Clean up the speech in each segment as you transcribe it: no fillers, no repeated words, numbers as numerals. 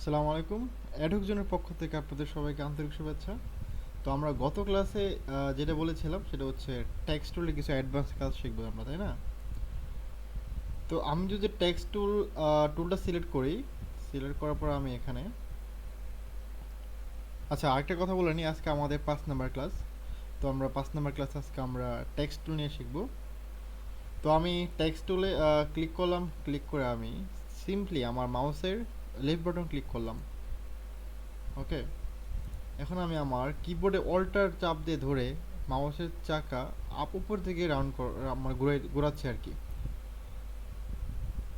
আসসালামু আলাইকুম। অ্যাডহকজনের পক্ষ থেকে আপনাদের সবাইকে আন্তরিক শুভেচ্ছা। তো আমরা গত ক্লাসে যেটা বলেছিলাম সেটা হচ্ছে টেক্সট টুলে কিছু অ্যাডভান্স কাজ শিখবো আমরা, তাই না? তো আমি যদি টেক্সট টুলটা সিলেক্ট করি, সিলেক্ট করার পর আমি এখানে আচ্ছা আরেকটা কথা বলে নিই, আজকে আমাদের 5 নাম্বার ক্লাস। তো আমরা 5 নাম্বার ক্লাস আজকে আমরা টেক্সট টুল নিয়ে শিখবো। তো আমি টেক্সট টুলে ক্লিক করলাম, ক্লিক করে আমি সিম্পলি আমার মাউসের লেফট বাটন ক্লিক করলাম। ওকে, এখন আমি আমার কিবোর্ডে অল্টার চাপ দিয়ে ধরে মাউসের চাকা উপর থেকে রাউন্ড আমার ঘোরাচ্ছি আর কি।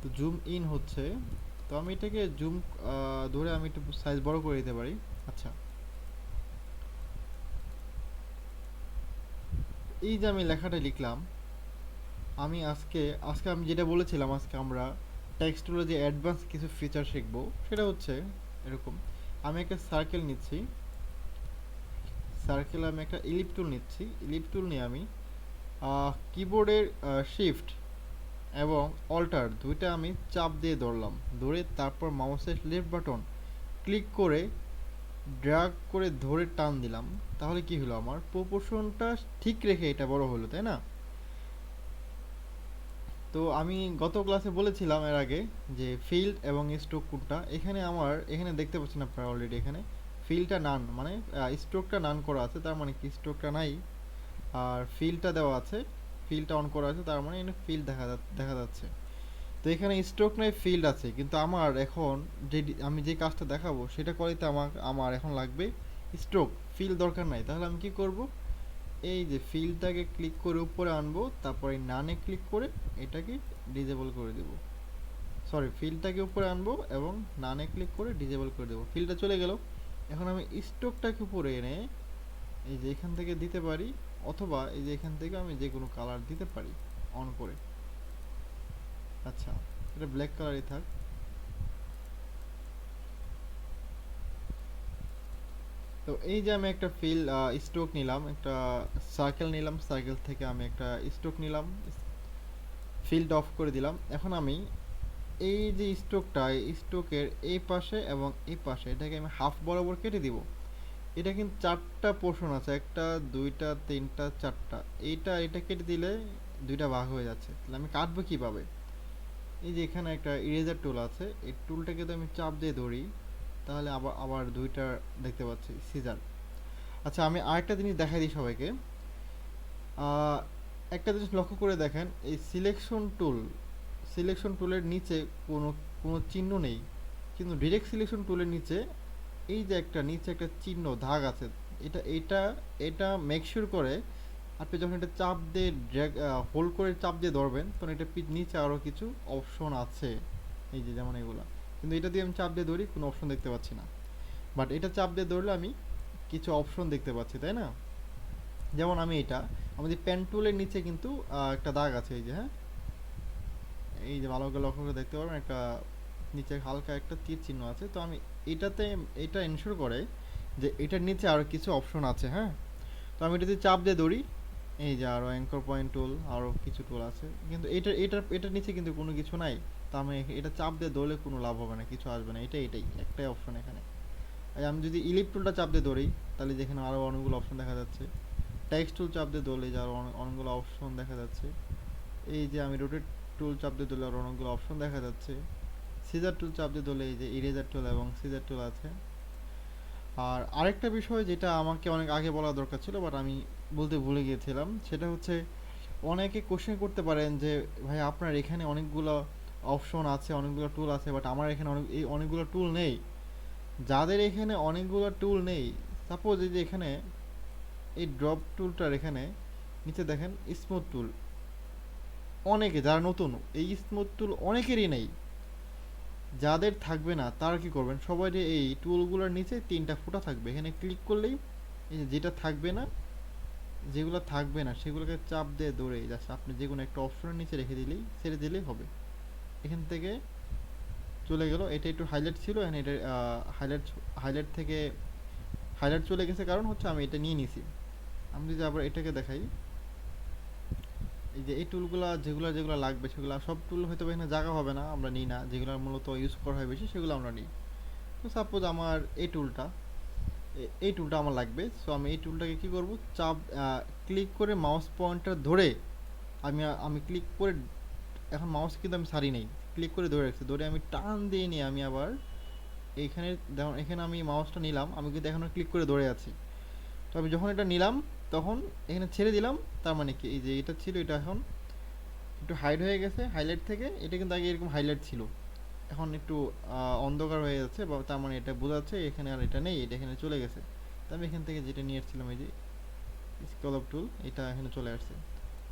তো জুম ইন হচ্ছে, তো আমি এটাকে জুম ধরে আমি একটু সাইজ বড় করে দিতে পারি। আচ্ছা, এই যে আমি লেখাটা লিখলাম, আমি আজকে আজকে আমি যেটা বলেছিলাম, আজকে আমরা টেক্সট টুলে যে অ্যাডভান্স কিছু ফিচার শিখবো সেটা হচ্ছে এরকম। আমি একটা সার্কেল নিচ্ছি, সার্কেল আমি একটা ইলিপ টুল নিচ্ছি, ইলিপ টুল নিয়ে আমি কিবোর্ডের শিফট এবং অল্টার দুইটা আমি চাপ দিয়ে ধরলাম, ধরে তারপর মাউসের লেফট বাটন ক্লিক করে ড্র্যাগ করে ধরে টান দিলাম। তাহলে কি হলো, আমার প্রপোর্শনটা ঠিক রেখে এটা বড় হলো, তাই না? তো আমি গত ক্লাসে বলেছিলাম এর আগে যে ফিল্ড এবং স্ট্রোক কোনটা, এখানে আমার এখানে দেখতে পাচ্ছেন আপনারা অলরেডি এখানে ফিল্ডটা নান মানে স্ট্রোকটা নান করা আছে, তার মানে কি স্ট্রোকটা নাই, আর ফিল্ডটা দেওয়া আছে, ফিল্ডটা অন করা আছে, তার মানে এখানে ফিল্ড দেখা যাচ্ছে। তো এখানে স্ট্রোক নাই, ফিল্ড আছে, কিন্তু আমার এখন আমি যে কাজটা দেখাবো সেটা করাইতে আমার এখন লাগবে স্ট্রোক, ফিল দরকার নাই। তাহলে আমি কি করব, এই যে ফিলটাকে ক্লিক করে উপরে আনবো, তারপরে নানে ক্লিক করে এটাকে ডিজেবল করে দেব। সরি, ফিলটাকে উপরে আনবো এবং নানে ক্লিক করে ডিজেবল করে দেবো, ফিলটা চলে গেল। এখন আমি স্ট্রোকটাকে উপরে এনে এই যে এখান থেকে দিতে পারি, অথবা এই যে এখান থেকে আমি যে কোনো কালার দিতে পারি অন করে। আচ্ছা, এটা ব্ল্যাক কালারই থাক। তো এই যে আমি একটা স্ট্রোক নিলাম, একটা সার্কেল নিলাম, সার্কেল থেকে আমি একটা স্ট্রোক নিলাম, ফিল্ড অফ করে দিলাম। এখন আমি এই যে স্ট্রোকটা, এই স্ট্রোকের এই পাশে এবং এই পাশে এটাকে আমি হাফ বরাবর কেটে দিব। এটা কিন্তু চারটা পোর্শন আছে, একটা দুইটা তিনটা চারটা, এটা কেটে দিলে দুইটা ভাগ হয়ে যাচ্ছে। তাহলে আমি কাটবো কিভাবে? এই যে এখানে একটা ইরেজার টুল আছে, এই টুলটাকে যদি আমি চাপ দিয়ে ধরি তাহলে আবার আবার দুইটা দেখতে পাচ্ছি সিজার। আচ্ছা, আমি আরেকটা জিনিস দেখাই দিই সবাইকে। আহ, একটা জিনিস লক্ষ্য করে দেখেন, এই সিলেকশন টুলের নিচে কোনো কোনো চিহ্ন নেই, কিন্তু ডিরেক্ট সিলেকশন টুলের নিচে এই যে নিচে একটা চিহ্ন দাগ আছে। এটা এটা এটা মেকশিওর করে আপনি যখন এটা চাপ দিয়ে ড্র্যাগ হোল্ড করে চাপ দিয়ে ধরবেন, তখন এটা নিচে আরও কিছু অপশন আছে, এই যে যেমন এগুলা। কিন্তু এটা দিয়ে আমি চাপ দিয়ে ধরি, কোনো অপশন দেখতে পাচ্ছি না। বাট এটা চাপ দিয়ে ধরলে আমি কিছু অপশন দেখতে পাচ্ছি, তাই না? যেমন আমি এটা আমাদের পেন টুলের নিচে কিন্তু একটা দাগ আছে, এই যে, হ্যাঁ, এই যে ভালো করে লক্ষ্য করে দেখতে পারবেন একটা নিচে হালকা একটা তীর চিহ্ন আছে। তো আমি এটাতে এটা এনশিওর করে যে এটার নিচে আরও কিছু অপশন আছে, হ্যাঁ। তো আমি এটাতে চাপ দিয়ে ধরি, এই যে আরও অ্যাঙ্কর পয়েন্ট টুল, আরও কিছু টুল আছে, কিন্তু এটার নিচে কিন্তু কোনো কিছু নাই। তো আমি এটা চাপ দিয়ে ধরলে কোনো লাভ হবে না, কিছু আসবে না, এটাই একটাই অপশন এখানে। আর আমি যদি ইলিপ টুলটা চাপ দিয়ে ধরি তাহলে যেখানে আরও অনেকগুলো অপশন দেখা যাচ্ছে। টেক্সট টুল চাপ দিয়ে ধরলে যে আরও অনেকগুলো অপশন দেখা যাচ্ছে। এই যে আমি রোটেট টুল চাপ দিয়ে ধরলে আরও অনেকগুলো অপশন দেখা যাচ্ছে। সিজার টুল চাপ দিয়ে ধরলে এই যে ইরেজার টুল এবং সিজার টুল আছে। আর আরেকটা বিষয় যেটা আমাকে অনেক আগে বলা দরকার ছিল বাট আমি বলতে ভুলে গিয়েছিলাম, সেটা হচ্ছে অনেকে কোশ্চেন করতে পারেন যে ভাই আপনার এখানে অনেকগুলো অপশন আছে, অনেকগুলো টুল আছে, বাট আমার এখানে এই অনেকগুলো টুল নেই। যাদের এখানে অনেকগুলো টুল নেই, সাপোজ এই যে এখানে এই ড্রপ টুলটার এখানে নিচে দেখেন স্মুথ টুল, অনেকে যারা নতুন এই স্মুথ টুল অনেকেরই নেই। যাদের থাকবে না তারা কি করবেন, সবাই এই টুলগুলোর নিচে তিনটা ফুটা থাকবে, এখানে ক্লিক করলেই এই যে যেটা থাকবে না, যেগুলো থাকবে না সেগুলোকে চাপ দিয়ে ধরে জাস্ট আপনি যে কোনো একটা অপশনের নিচে রেখে দিলেই, ছেড়ে দিলেই হবে। এখান থেকে চলে গেল, এটা একটু হাইলাইট ছিল, এখানে এটা হাইলাইট হাইলাইট থেকে হাইলাইট চলে গেছে, কারণ হচ্ছে আমি এটা নিয়ে নিছি। আমি যদি আবার এটাকে দেখাই, এই যে এই টুলগুলো যেগুলো যেগুলো লাগবে সেগুলো সব টুল হয়তো এখানে জায়গা হবে না, আমরা নিই না, যেগুলো মূলত ইউজ করা হয় বেশি সেগুলো আমরা নিই। তো সাপোজ আমার এই টুলটা আমার লাগবে। সো আমি এই টুলটাকে কী করব, চাপ ক্লিক করে মাউস পয়েন্টার ধরে আমি ক্লিক করে, এখন মাউস কিন্তু আমি ছাড়ি নেই, ক্লিক করে ধরে রাখছি, ধরে আমি টান দিয়ে নিয়ে আমি আবার এইখানে দেখুন, এখানে আমি মাউসটা নিলাম, আমি কিন্তু এখনও ক্লিক করে ধরে আছি। তো আমি যখন এটা নিলাম তখন এখানে ছেড়ে দিলাম, তার মানে কি এই যে এটা ছিল এটা এখন একটু হাইড হয়ে গেছে হাইলাইট থেকে, এটা কিন্তু আগে এরকম হাইলাইট ছিল, এখন একটু অন্ধকার হয়ে যাচ্ছে, বা তার মানে এটা বোঝাচ্ছে এখানে আর এটা নেই, এটা এখানে চলে গেছে। তো আমি এখান থেকে যেটা নিয়ে এসেছিলাম এই যে স্কেল আপ টুল, এটা এখানে চলে আসছে।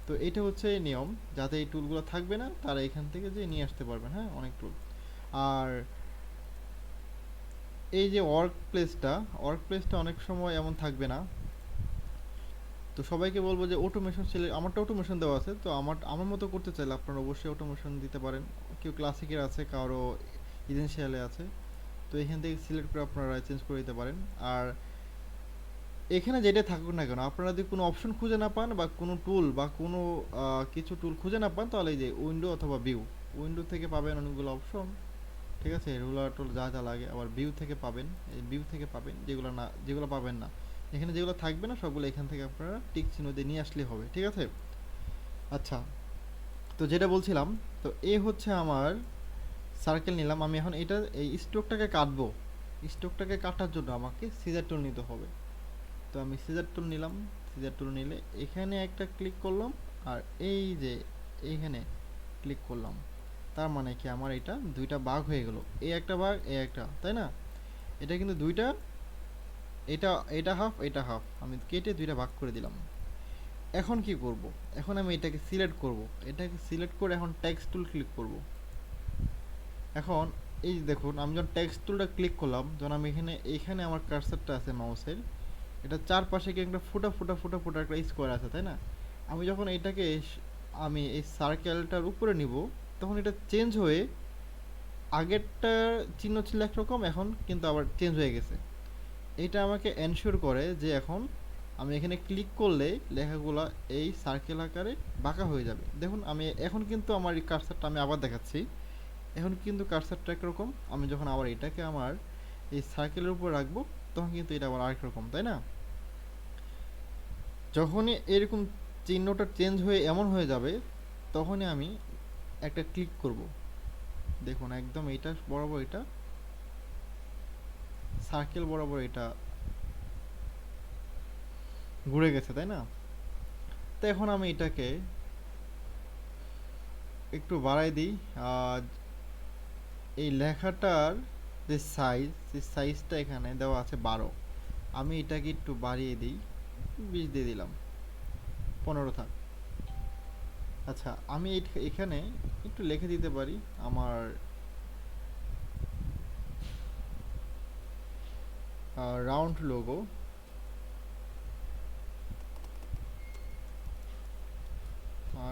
তো এটা হচ্ছে নিয়ম, যাতে এই টুলগুলো থাকবে না তারা এখান থেকে যে নিয়ে আসতে পারবেন, হ্যাঁ, অনেক টুল। আর এই যে ওয়ার্ক প্লেসটা অনেক সময় এমন থাকবে না। তো সবাইকে বলবো যে অটোমেশন সিলেক্ট, আমারটা অটোমেশন দেওয়া আছে, তো আমার মতো করতে চাইলে আপনারা অবশ্যই অটোমেশন দিতে পারেন। কেউ ক্লাসিকের আছে, কারো ইসেনশিয়ালে আছে, তো এখান থেকে সিলেক্ট করে আপনারা চেঞ্জ করে দিতে পারেন। আর এখানে যেটা থাকুক না কেন, আপনারা যদি কোনো অপশন খুঁজে না পান, বা কোনো টুল বা কোনো কিছু টুল খুঁজে না পান, তাহলে এই যে উইন্ডো অথবা উইন্ডো থেকে পাবেন অনেকগুলো অপশন, ঠিক আছে, রুলার টুল যা যা লাগে। আবার ভিউ থেকে পাবেন, এই ভিউ থেকে পাবেন, যেগুলো পাবেন না, এখানে যেগুলো থাকবে না সবগুলো এখান থেকে আপনারা টিক চিহ্ন দিয়ে নিয়ে আসলেই হবে, ঠিক আছে। আচ্ছা, তো যেটা বলছিলাম, তো হচ্ছে আমার সার্কেল নিলাম আমি, এখন এই স্ট্রোকটাকে কাটবো। স্ট্রোকটাকে কাটার জন্য আমাকে সিজার টুল নিতে হবে। তো আমি সিজার টুল নিলাম, সিজার টুল নিলে এখানে একটা ক্লিক করলাম, আর এই যে এইখানে ক্লিক করলাম, তার মানে কি আমার এটা দুইটা ভাগ হয়ে গেল, এই একটা ভাগ, এই একটা, তাই না? এটা কিন্তু দুইটা, এটা এটা হাফ, এটা হাফ, আমি কেটে দুইটা ভাগ করে দিলাম। এখন কি করব, এখন আমি এটাকে সিলেক্ট করব, এটাকে সিলেক্ট করে এখন টেক্সট টুল ক্লিক করব। এখন এই যে দেখুন, আমি যখন টেক্সট টুলটা ক্লিক করলাম, যখন আমি এখানে আমার কার্সারটা আছে মাউসের, এটা চারপাশে কি একটা ফোটা ফোটা ফোটা ফোটা একটা স্কোয়ার আছে, তাই না? আমি যখন আমি এই সার্কেলটার উপরে নিব, তখন এটা চেঞ্জ হয়ে আগেরটা চিহ্ন ছিল একরকম, এখন কিন্তু আবার চেঞ্জ হয়ে গেছে। এটা আমাকে এনশিওর করে যে এখন আমি এখানে ক্লিক করলে লেখাগুলো এই সার্কেল আকারে বাঁকা হয়ে যাবে। দেখুন, আমি এখন কিন্তু আমার এই কার্সারটা আমি আবার দেখাচ্ছি, এখন কিন্তু কার্সারটা একরকম, আমি যখন আবার এটাকে আমার এই সার্কেলের উপর রাখবো, তখন কিন্তু এটা আবার আরেক রকম, তাই না? যখনই এরকম চিহ্নটা চেঞ্জ হয়ে এমন হয়ে যাবে, তখনই আমি একটা ক্লিক করব। দেখুন একদম এটা বরাবর, এটা সার্কেল বরাবর এটা ঘুরে গেছে, তাই না? তো এখন আমি এটাকে একটু বাড়াই দিই। আর এই লেখাটার যে সাইজ, সেই সাইজটা এখানে দেওয়া আছে 12, আমি এটাকে একটু বাড়িয়ে দিই, 20 দিয়ে দিলাম, 15 থাক। আচ্ছা, আমি এখানে একটু লিখে দিতে পারি আমার রাউন্ড লোগো,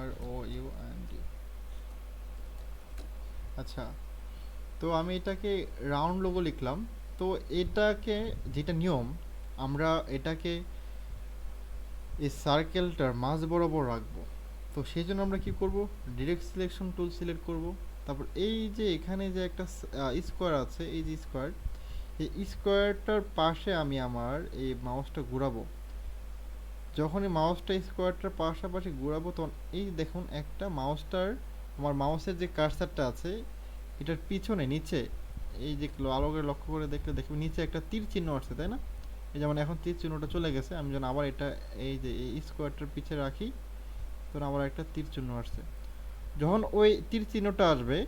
ROUND। আচ্ছা, তো আমি এটাকে রাউন্ড লোগো লিখলাম। তো এটাকে, যেটা নিয়ম, আমরা এটাকে এই সার্কেলটার মাঝ বরাবর রাখবো। তো সেই জন্য আমরা কি করব, ডিরেক্ট সিলেকশন টুল সিলেক্ট করব। তারপর এই যে এখানে যে একটা স্কোয়ার আছে, এই যে স্কোয়ার, এই স্কোয়ারটার পাশে আমি আমার এই মাউসটা ঘোরাবো। যখনই মাউসটা স্কোয়ারটার পাশাপাশি ঘোরাবো, তখন এই দেখুন একটা আমার মাউসের যে কার্সারটা আছে, এটার পিছনে নিচে এই যে আলো করে লক্ষ্য করে দেখলে দেখবেন নিচে একটা তীর চিহ্ন আসছে, তাই না? এই যেমন এখন তীর চিহ্নটা চলে গেছে, আমি যখন আবার এটা এই যে এই স্কোয়ারটার পিছে রাখি, তখন আবার একটা তীর চিহ্ন আসছে। যখন ওই তীর চিহ্নটা আসবে,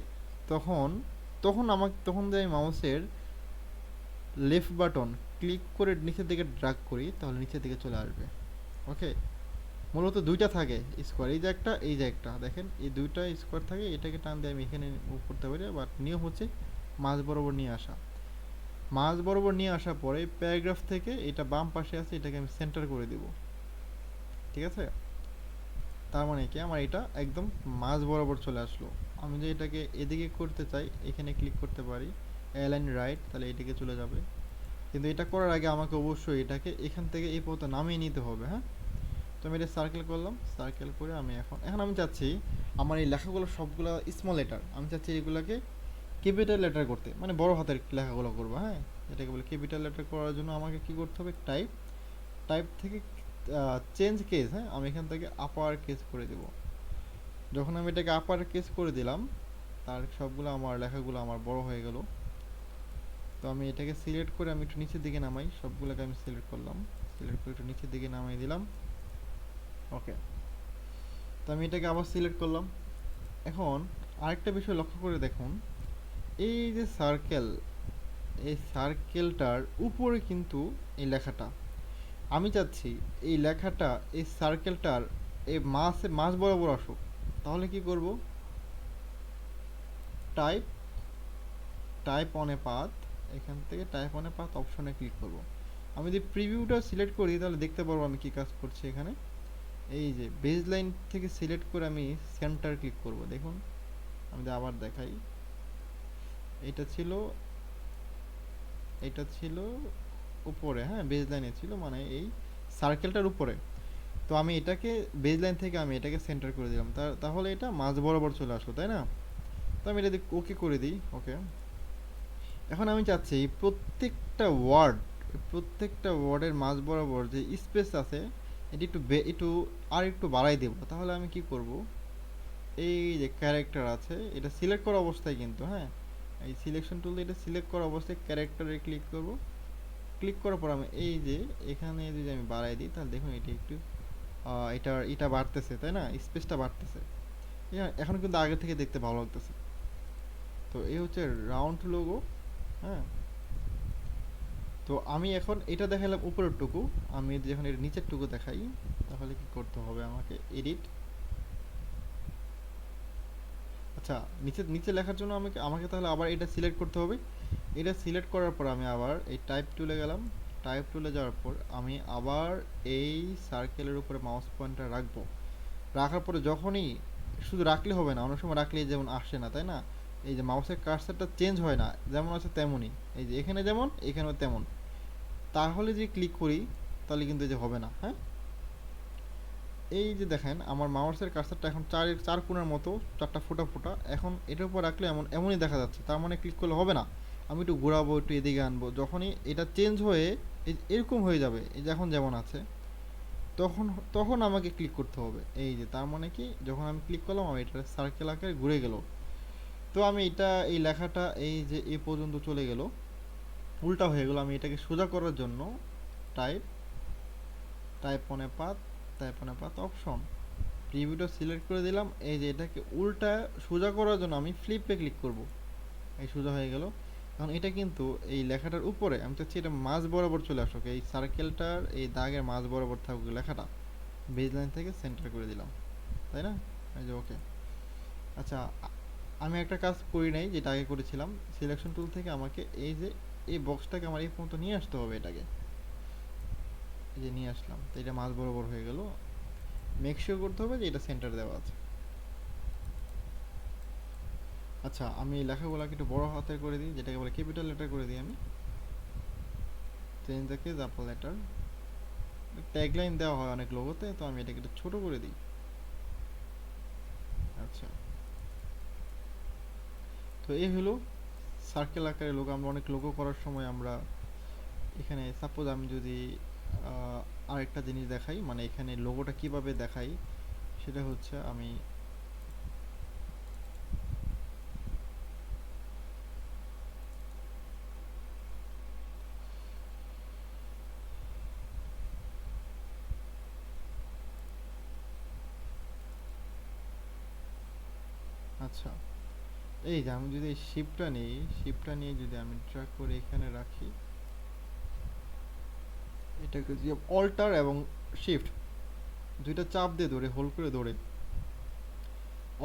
তখন তখন যে আমি মাউসের লেফট বাটন ক্লিক করে নিচের দিকে ড্রাগ করি, তাহলে নিচের দিকে চলে আসবে। ওকে, মূলত দুইটা থাকে স্কোয়ার, এই যে একটা, এই যে একটা, দেখেন এই দুইটা স্কোয়ার থাকে, এটাকে টান দিয়ে আমি এখানে মুভ করতে পারি। বাট নিয়ম হচ্ছে মাঝ বরাবর নিয়ে আসা। মাঝ বরাবর নিয়ে আসার পরে প্যারাগ্রাফ থেকে এটা বাম পাশে আছে, এটাকে আমি সেন্টার করে দেব, ঠিক আছে? তার মানে কি আমার এটা একদম মাঝ বরাবর চলে আসলো। আমি যে এটাকে এদিকে করতে চাই, এখানে ক্লিক করতে পারি অ্যালাইন রাইট, তাহলে এদিকে চলে যাবে। কিন্তু এটা করার আগে আমাকে অবশ্যই এটাকে এখান থেকে এই পর্যন্ত নামিয়ে নিতে হবে, হ্যাঁ। তো আমি এটা সার্কেল করলাম, সার্কেল করে আমি এখন আমি চাচ্ছি আমার এই লেখাগুলো সবগুলো স্মল লেটার, আমি চাচ্ছি এগুলোকে ক্যাপিটাল লেটার করতে, মানে বড় হাতের লেখাগুলো করবো, হ্যাঁ, এটাকে বলে ক্যাপিটাল লেটার করার জন্য আমাকে কি করতে হবে, টাইপ, টাইপ থেকে চেঞ্জ কেস, হ্যাঁ, আমি এখান থেকে আপার কেস করে দেব। যখন আমি এটাকে আপার কেস করে দিলাম, তার সবগুলো আমার লেখাগুলো আমার বড় হয়ে গেল। তো আমি এটাকে সিলেক্ট করে আমি একটু নিচের দিকে নামাই, সবগুলোকে আমি সিলেক্ট করলাম, সিলেক্ট করে একটু নিচের দিকে নামাই দিলাম। ওকে, তো আমি এটাকে আবার সিলেক্ট করলাম। এখন আরেকটা বিষয় লক্ষ্য করে দেখুন, এই যে সার্কেল, এই সার্কেলটার উপরে কিন্তু এই লেখাটা, আমি চাচ্ছি এই লেখাটা এই সার্কেলটার এই মাঝ বরাবর আসুক। তাহলে কি করব, type, type on a path, এখান থেকে টাইপ অন এ পাথ অপশনে ক্লিক করব। আমি যদি প্রিভিউটা সিলেক্ট করি তাহলে দেখতে পারবো আমি কি কাজ করছি এখানে। এই যে বেজ লাইন থেকে সিলেক্ট করে আমি সেন্টার ক্লিক করব, দেখুন আমি যদি আবার দেখাই, এটা ছিল, এটা ছিল উপরে, হ্যাঁ, বেজ লাইনে ছিল, মানে এই সার্কেলটার উপরে। তো আমি এটাকে বেজ লাইন থেকে আমি এটাকে সেন্টার করে দিলাম, তাহলে এটা মাঝ বরাবর চলে আসলো, তাই না? তো আমি এটা ওকে করে দিই। ওকে, এখন আমি চাচ্ছি প্রত্যেকটা ওয়ার্ড, প্রত্যেকটা ওয়ার্ডের মাঝ বরাবর যে স্পেস আছে এটি একটু একটু আর একটু বাড়াই দেব। তাহলে আমি কি করব, এই যে ক্যারেক্টার আছে এটা সিলেক্ট করা অবস্থায় কিন্তু, হ্যাঁ, এই সিলেকশন টুল এটা সিলেক্ট করা অবস্থায় ক্যারেক্টারে ক্লিক করব। ক্লিক করার পর আমি এই যে এখানে যদি আমি বাড়াই দিই তাহলে দেখুন এটি একটু এটা বাড়তেছে, তাই না, স্পেসটা বাড়তেছে। এখন কিন্তু আগে থেকে দেখতে ভালো লাগতেছে। তো এই হচ্ছে রাউন্ড লোগো, হ্যাঁ। তো আমি এখন এটা দেখালাম উপরের টুকু, আমি যখন এর নিচের টুকু দেখাই তাহলে কি করতে হবে আমাকে, এডিট, আচ্ছা, নিচে নিচে লেখার জন্য আমাকে আমাকে তাহলে আবার এটা সিলেক্ট করতে হবে। এটা সিলেক্ট করার পর আমি আবার এই টাইপ টুলে গেলাম, টাইপ টুলে যাওয়ার পর আমি আবার এই সার্কেলের উপরে মাউস পয়েন্টার রাখবো। রাখার পরে যখনই, শুধু রাখলে হবে না, অনেক সময় রাখলে যেমন আসে না, তাই না, এই যে মাউসের কার্সারটা চেঞ্জ হয় না, যেমন আছে তেমনই, এই যে এখানে যেমন এখানেও তেমন। তাহলে যে ক্লিক করি তাহলে কিন্তু এই যে হবে না, হ্যাঁ। এই যে দেখেন আমার মাউসের কার্সারটা এখন চার কোণের মতো চারটা ফোঁটা ফোঁটা, এখন এটার উপর রাখলে এমনই দেখা যাচ্ছে, তার মানে ক্লিক করলে হবে না। আমি একটু ঘোরাবো, একটু এদিকে আনবো, যখনই এটা চেঞ্জ হয়ে এরকম হয়ে যাবে, এই যে এখন যেমন আছে, তখন তখন আমাকে ক্লিক করতে হবে। এই যে তার মানে কি, যখন আমি ক্লিক করলাম আমি এটা সার্কেল আকারে ঘুরে গেল। তো আমি এটা এই লেখাটা এই যে এ পর্যন্ত চলে গেল, উল্টা হয়ে গেল। আমি এটাকে সোজা করার জন্য type, type on a path, type on a path option, প্রিভিউটা সিলেক্ট করে দিলাম। এই যে এটাকে উল্টা সোজা করার জন্য আমি ফ্লিপে ক্লিক করব, এই সোজা হয়ে গেল। এখন এটা কিন্তু এই লেখাটার উপরে, আমি চাচ্ছি এটা মাঝ বরাবর চলে আসুক, এই সার্কেলটার এই দাগের মাঝ বরাবর থাকুক লেখাটা। বেজ লাইন থেকে সেন্টার করে দিলাম, তাই না, এই যে ওকে। আচ্ছা, আমি একটা কাজ করি নাই যেটা আগে করেছিলাম, সিলেকশন টুল থেকে আমাকে এই যে এই বক্সটাকে আমার এই পর্যন্ত নিয়ে আসতে হবে, এটাকে এই যে নিয়ে আসলাম, তো এটা মাঝ বরাবর হয়ে গেল। মেক শিওর করতে হবে যে এটা সেন্টার দেওয়া আছে। আচ্ছা, আমি এই লেখাগুলোকে একটু বড় হাতের করে দিই, যেটাকে বলে ক্যাপিটাল লেটার করে দিই আমি, change the case upper letter. Tagline দেওয়া হয় অনেক লোগোতে, তো আমি এটাকে একটু ছোট করে দিই। আচ্ছা, তো এই হলো সার্কেল আকারে লোগো। আমরা অনেক লোগো করার সময় আমরা এখানে সাপোজ আমি যদি আরেকটা জিনিস দেখাই, মানে এখানে লোগোটা কিভাবে দেখাই সেটা হচ্ছে আমি, আচ্ছা, এই যে আমি যদি শিপটা নিই, শিপটা নিয়ে যদি আমি ট্র্যাক করে এখানে রাখি, এটাকে যে অল্টার এবং শিফট দুইটা চাপ দিয়ে ধরে হোল্ড করে ধরে,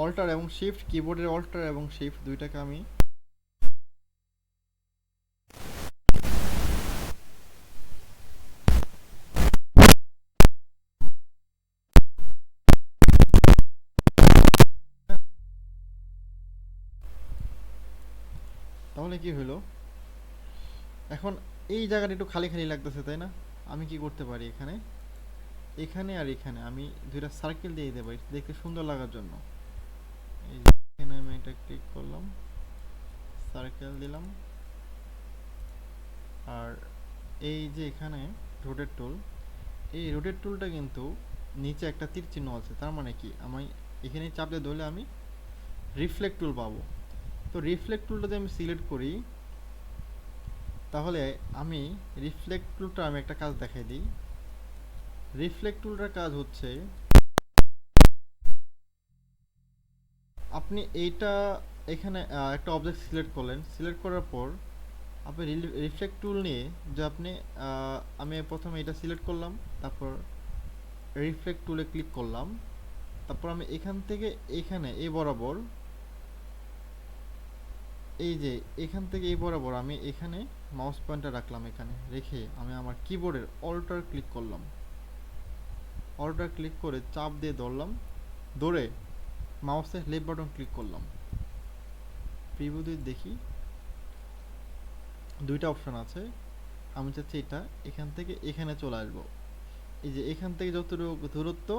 অল্টার এবং শিফট, কিবোর্ডের অল্টার এবং শিফট দুইটাকে আমি, তাহলে কি হলো, এখন এই জায়গাটা একটু খালি খালি লাগতেছে, তাই না? আমি কি করতে পারি, এখানে এখানে আর এখানে আমি দুইটা সার্কেল দিয়ে দিতে পারি দেখতে সুন্দর লাগার জন্য। এই যে এখানে আমি এটা ক্লিক করলাম, সার্কেল দিলাম। আর এই যে এখানে রোটেট টুল, এই রোটেট টুলটা কিন্তু নিচে একটা তীর চিহ্ন আছে, তার মানে কি আমি এখানে চাপ দিয়ে ধরলে আমি রিফ্লেক্ট টুল পাবো। তো রিফ্লেক্ট টুলটা যদি আমি সিলেক্ট করি, তাহলে আমি রিফ্লেক্ট টুলটা আমি একটা কাজ দেখাই দিই। রিফ্লেক্ট টুলটার কাজ হচ্ছে, আপনি এইটা এখানে একটা অবজেক্ট সিলেক্ট করলেন, সিলেক্ট করার পর আপনি রিফ্লেক্ট টুল নিয়ে যে আপনি আমি প্রথমে এটা সিলেক্ট করলাম, তারপর রিফ্লেক্ট টুলে ক্লিক করলাম, তারপর আমি এখান থেকে এখানে এই বরাবর, এই যে এখান থেকে এই বরাবর আমি এখানে মাউস পয়েন্টার রাখলাম, এখানে রেখে আমি আমার কিবোর্ডের অল্টার ক্লিক করলাম, অল্টার ক্লিক করে চাপ দিয়ে ধরলাম, ধরে মাউসের লেফট বাটন ক্লিক করলাম। প্রিভিউ দিয়ে দেখি, দুইটা অপশন আছে। আমি চাচ্ছি এটা এখান থেকে এখানে চলে আসবো। এই যে এখান থেকে যতটুকু দূরত্ব,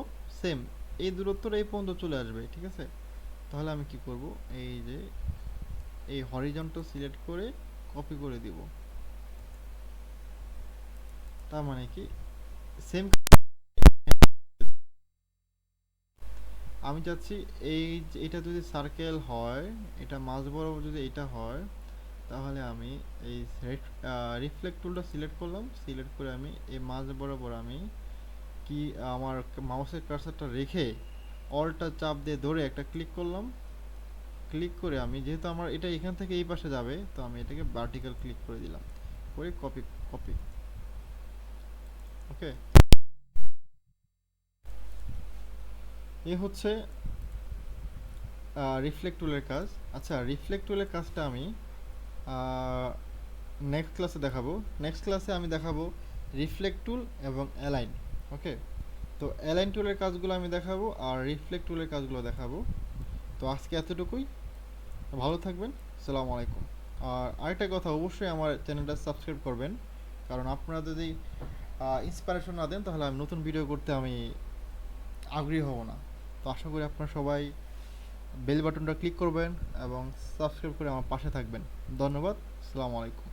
সেম এই দূরত্বটা এই পর্যন্ত চলে আসবে, ঠিক আছে। তাহলে আমি কি করব, এই যে এই হরিজন্টাল সিলেক্ট করে কপি করে দিব। তার মানে কি সেম, আমি চাচ্ছি এই এটা যদি সার্কেল হয়, এটা মাঝ বরাবর যদি এটা হয়, তাহলে আমি এই রিফ্লেক্ট টুলটা সিলেক্ট করলাম, সিলেক্ট করে আমি এই মাঝ বরাবর আমি কি আমার মাউসের কার্সারটা রেখে অলটা চাপ দিয়ে ধরে একটা ক্লিক করলাম, ক্লিক করে আমি যেহেতু আমার এটা এখান থেকে এই পাশে যাবে, তো আমি এটাকে ভার্টিক্যাল ক্লিক করে দিলাম, করে কপি কপি। ওকে, এই হচ্ছে রিফ্লেক্ট টুলের কাজ। আচ্ছা, রিফ্লেক্ট টুলের কাজটা আমি নেক্সট ক্লাসে দেখাবো। নেক্সট ক্লাসে আমি দেখাবো রিফ্লেক্ট টুল এবং অ্যালাইন। ওকে, তো অ্যালাইন টুলের কাজগুলো আমি দেখাবো আর রিফ্লেক্ট টুলের কাজগুলো দেখাবো। তো আজকে এতটুকুই, ভালো থাকবেন, আসসালামু আলাইকুম। আর আরেকটা কথা, অবশ্যই আমার চ্যানেলটা সাবস্ক্রাইব করবেন, কারণ আপনারা যদি ইন্সপিরেশন না দেন, তাহলে আমি নতুন ভিডিও করতে আমি আগ্রহী হব না। তো আশা করি আপনারা সবাই বেল বাটনটা ক্লিক করবেন এবং সাবস্ক্রাইব করে আমার পাশে থাকবেন। ধন্যবাদ, আসসালামু আলাইকুম।